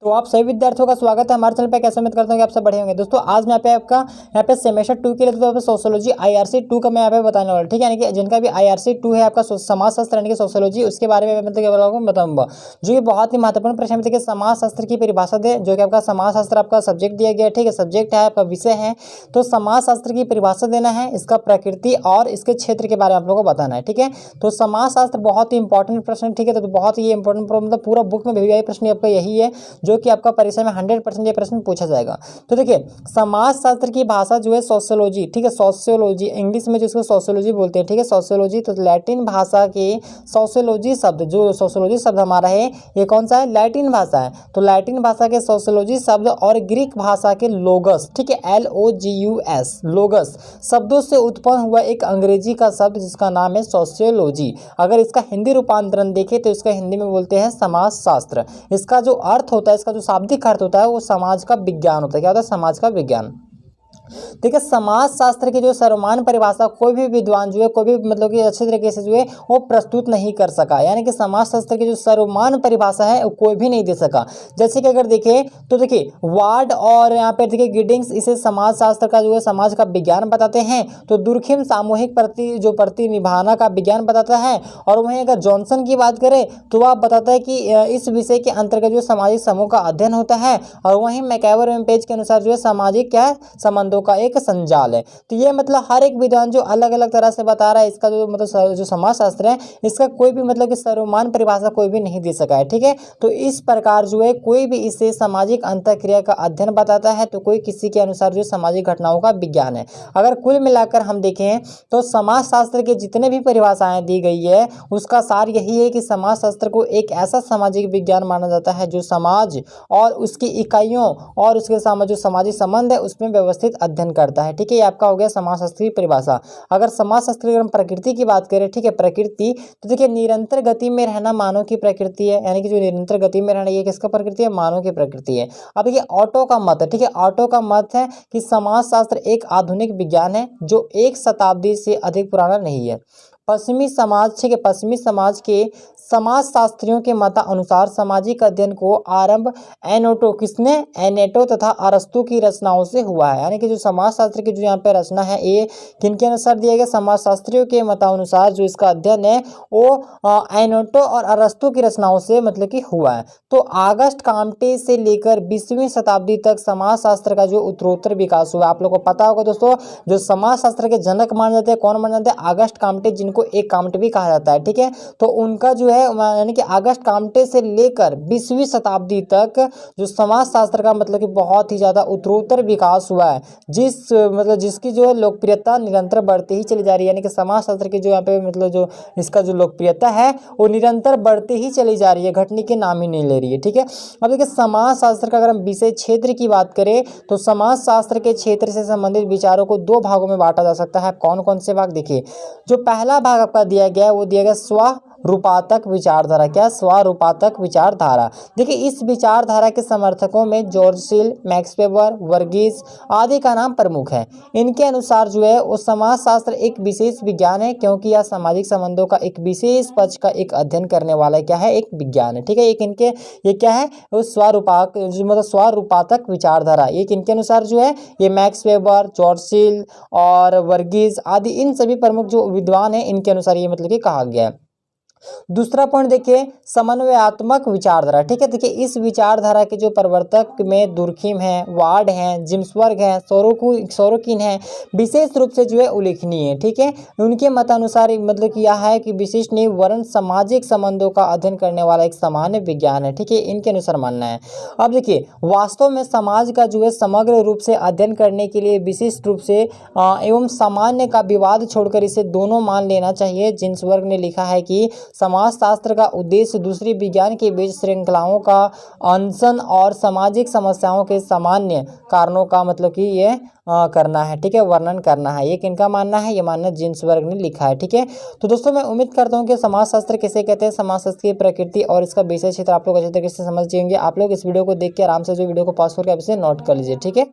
तो आप सभी विद्यार्थियों का स्वागत है हमारे चैनल पे। कैसे उम्मीद करता हूँ कि आप सब बढ़िया होंगे। दोस्तों आज मैं यहाँ पे आपका सेमेस्टर 2 के लिए तो सोशियोलॉजी IRC 2 का मैं यहाँ पे बताने वाला, ठीक है। यानी कि जिनका भी IRC 2 है आपका समाजशास्त्र यानी कि सोशियोलॉजी, उसके बारे में मतलब आपको बताऊंगा, जो कि बहुत ही महत्वपूर्ण प्रश्न है। देखिए समाजशास्त्र की परिभाषा दे, जो कि आपका समाजशास्त्र आपका सब्जेक्ट दिया गया है, ठीक है। सब्जेक्ट है आपका, विषय है। तो समाजशास्त्र की परिभाषा देना है, इसका प्रकृति और इसके क्षेत्र के बारे में आप लोगों को बताना है, ठीक है। तो समाजशास्त्र बहुत ही इंपॉर्टेंट प्रश्न, ठीक है। तो बहुत ही इंपॉर्टेंट मतलब पूरा बुक में भी प्रश्न आपका यही है, जो कि आपका परीक्षा में 100% ये प्रश्न पूछा जाएगा। तो देखिए समाजशास्त्र की भाषा जो है सोशियोलॉजी, ठीक है। सोशियोलॉजी इंग्लिश में जिसको सोशियोलॉजी बोलते हैं, ठीक है। सोशियोलॉजी तो लैटिन भाषा के सोशियोलॉजी शब्द, जो सोशियोलॉजी शब्द हमारा है ये कौन सा है, लैटिन भाषा है। तो लैटिन भाषा के सोशियोलॉजी शब्द और ग्रीक भाषा के लोगस, ठीक है, LOGUS लोगस शब्दों से उत्पन्न हुआ एक अंग्रेजी का शब्द जिसका नाम है सोशियोलॉजी। अगर इसका हिंदी रूपांतरण देखें तो इसका हिंदी में बोलते हैं समाजशास्त्र। इसका जो अर्थ होता है, इसका जो शाब्दिक अर्थ होता है वो समाज का विज्ञान होता है। क्या होता है, समाज का विज्ञान। ठीक है। समाजशास्त्र की जो सर्वमान्य परिभाषा कोई भी विद्वान जो है, कोई भी मतलब कि अच्छे तरीके से जो है वो प्रस्तुत नहीं कर सका। यानी कि समाजशास्त्र की जो सर्वमान्य परिभाषा है वो कोई भी नहीं दे सका। जैसे कि अगर देखें तो देखिए वार्ड और यहाँ पे देखिए गिडिंग्स इसे समाजशास्त्र का जो है समाज का विज्ञान बताते हैं। तो दुर्खिम सामूहिक प्रतिनिभाना का विज्ञान बताता है। और वहीं अगर जॉनसन की बात करें तो वह बताता है कि इस विषय के अंतर्गत जो सामाजिक समूह का अध्ययन होता है। और वहीं मैकैवर एवं पेज के अनुसार जो है सामाजिक क्या संबंधों का एक संजाल है। तो ये मतलब हर एक विद्वान जो अलग अलग तरह से बता रहा है, इसका जो मतलब जो समाजशास्त्र है इसका कोई भी मतलब कि सर्वमान्य परिभाषा कोई भी नहीं दे सका है, ठीक है। तो इस प्रकार जो है कोई भी इसे सामाजिक अंतःक्रिया का अध्ययन बताता है, तो कोई किसी के अनुसार जो सामाजिक घटनाओं का विज्ञान है। अगर कुल मिलाकर हम देखें तो समाजशास्त्र के जितने भी परिभाषाएं दी गई है उसका सार यही है कि समाजशास्त्र को एक ऐसा सामाजिक विज्ञान माना जाता है जो समाज और उसकी इकाइयों और उसके साथ जो सामाजिक संबंध है उसमें व्यवस्थित अध्ययन करता है, ठीक है। ये आपका हो गया समाजशास्त्र की परिभाषा। अगर समाजशास्त्र की प्रकृति की बात करें, ठीक है, प्रकृति तो देखिए निरंतर गति में रहना मानव की प्रकृति है। यानी कि जो निरंतर गति में रहना ये किसका प्रकृति है, मानव की प्रकृति है। अब देखिए ऑटो का मत है, ठीक है। ऑटो का मत है कि समाजशास्त्र एक आधुनिक विज्ञान है जो 1 शताब्दी से अधिक पुराना नहीं है। पश्चिमी समाज, ठीक है, पश्चिमी समाज के समाजशास्त्रियों के मतानुसार सामाजिक अध्ययन को आरंभ एनोटो किसने, एनेटो तथा अरस्तु की रचनाओं से हुआ है। यानी कि जो समाजशास्त्र की जो यहाँ पे रचना है ये किनके अनुसार दिया गया, समाजशास्त्रियों के मतानुसार जो इसका अध्ययन है वो एनोटो और अरस्तु की रचनाओं से मतलब कि हुआ है। तो आगस्ट काम्टे से लेकर 20वीं शताब्दी तक समाजशास्त्र का जो उत्तरोत्तर विकास हुआ। आप लोग को पता होगा दोस्तों, जो समाजशास्त्र के जनक माने जाते हैं, कौन माने जाते हैं, अगस्त काम्टे, जिनको एक काम्टे भी कहा जाता है, ठीक है। तो उनका जो है यानी कि अगस्त काम्टे से लेकर 20वीं शताब्दी तक जो समाजशास्त्र का मतलब कि बहुत ही ज्यादा उत्तरोत्तर विकास हुआ है, जिसकी जो है लोकप्रियता निरंतर बढ़ती ही चली जा रही है। यानी कि समाजशास्त्र की जो यहाँ पे मतलब जो इसका जो लोकप्रियता है वो निरंतर बढ़ती ही चली जा रही है, घटने के नाम ही नहीं ले रही है, ठीक है। अब देखिए समाजशास्त्र का अगर हम विषय क्षेत्र की बात करें तो समाजशास्त्र के क्षेत्र से संबंधित विचारों को 2 भागों में बांटा जा सकता है। कौन कौन से भाग, देखिए जो पहला भाग आपका दिया गया है वो दिया गया स्वरूपात्मक विचारधारा। क्या, स्वरूपात्मक विचारधारा। देखिए इस विचारधारा के समर्थकों में George Seal, Max Weber, Varghese आदि का नाम प्रमुख है। इनके अनुसार जो है वो समाजशास्त्र एक विशेष विज्ञान है क्योंकि यह सामाजिक संबंधों का एक विशेष पक्ष का एक अध्ययन करने वाला क्या है, एक विज्ञान है, ठीक है। ये क्या है, वो स्वरूपात्मक विचारधारा। ये किनके अनुसार जो है, ये मैक्स वेबर, जॉर्ज सील और वर्गीस आदि इन सभी प्रमुख जो विद्वान हैं इनके अनुसार ये मतलब कि कहा गया है। दूसरा पॉइंट देखिए समन्वयात्मक विचारधारा, ठीक है। देखिए इस विचारधारा के जो प्रवर्तक में दुर्खिम है, वार्ड हैं, जिम्सबर्ग हैं, सोरोकिन है, विशेष रूप से जो है उल्लेखनीय है, ठीक है। उनके मतानुसार मतलब कि यह है कि विशिष्ट नहीं वर्ण सामाजिक संबंधों का अध्ययन करने वाला एक सामान्य विज्ञान है, ठीक है, इनके अनुसार मानना है। अब देखिए वास्तव में समाज का जो है समग्र रूप से अध्ययन करने के लिए विशिष्ट रूप से एवं सामान्य का विवाद छोड़कर इसे दोनों मान लेना चाहिए। जिम्सबर्ग ने लिखा है कि समाजशास्त्र का उद्देश्य दूसरी विज्ञान के बीच श्रृंखलाओं का अनशन और सामाजिक समस्याओं के सामान्य कारणों का मतलब कि ये करना है, ठीक है, वर्णन करना है। ये किनका मानना है, ये मानना जिम्सबर्ग ने लिखा है, ठीक है। तो दोस्तों मैं उम्मीद करता हूँ कि समाजशास्त्र किसे कहते हैं, समाजशास्त्र की प्रकृति और इसका विषय क्षेत्र आप लोग अच्छे तरीके से समझ जाएंगे। आप लोग इस वीडियो को देख के आराम से जो वीडियो को पॉज करके आप इसे नोट कर लीजिए, ठीक है।